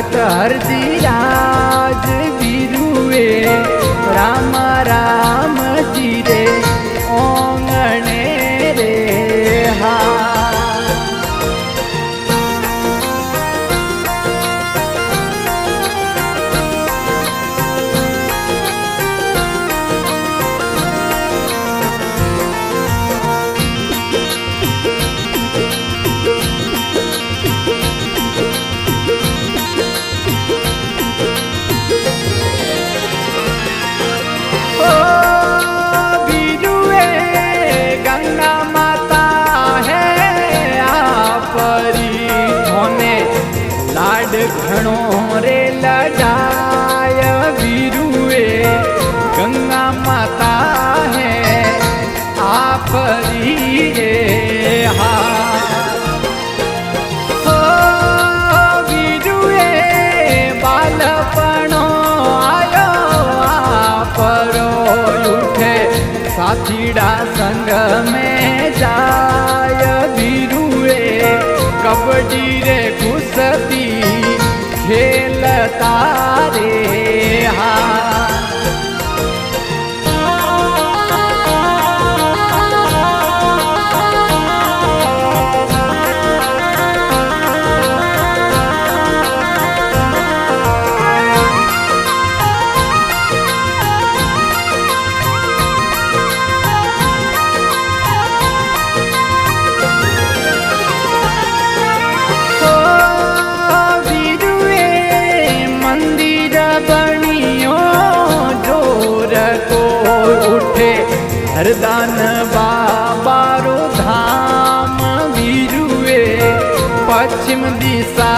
भगत हरदीराज वीरुए राम राम जी रे ओंगणे रे हा। घणो रे लजाय वीरुए गंगा माता है आपरी रे हा। हो वीरुए बालपणो आयो आपरो उठे साथीड़ा संग में जाय वीरुए कबड्डी रे कुश्ती खेलता रे हा। हरदान बाबारो धाम वीरुए पश्चिम दिशा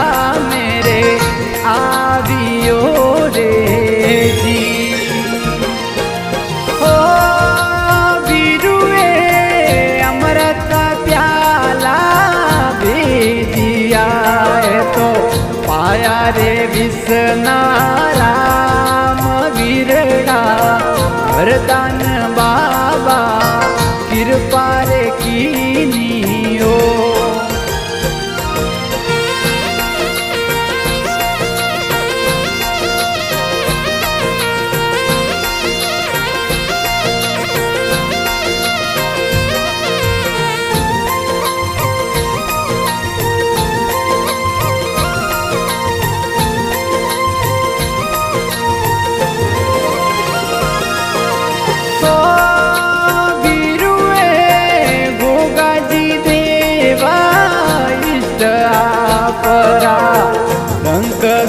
मेरे आवियो रे जी। हो वीरुए अमृत प्याला भेजिया तो पाया रे विष्णा राम वीरड़ा हरदान बाबा कृपा रे कीनियो।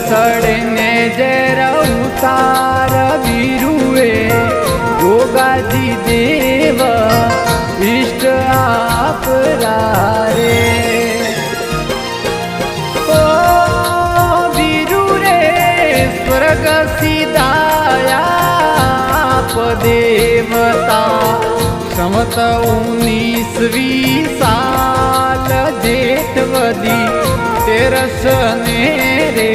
सड़ने जरा उतार वीरुए गोगाजी देव इष्ट आप रे। ओ वीरु रे स्वर्ग सीधाया आप देवता समत 19वीं साल जेठवदी 13 ने रे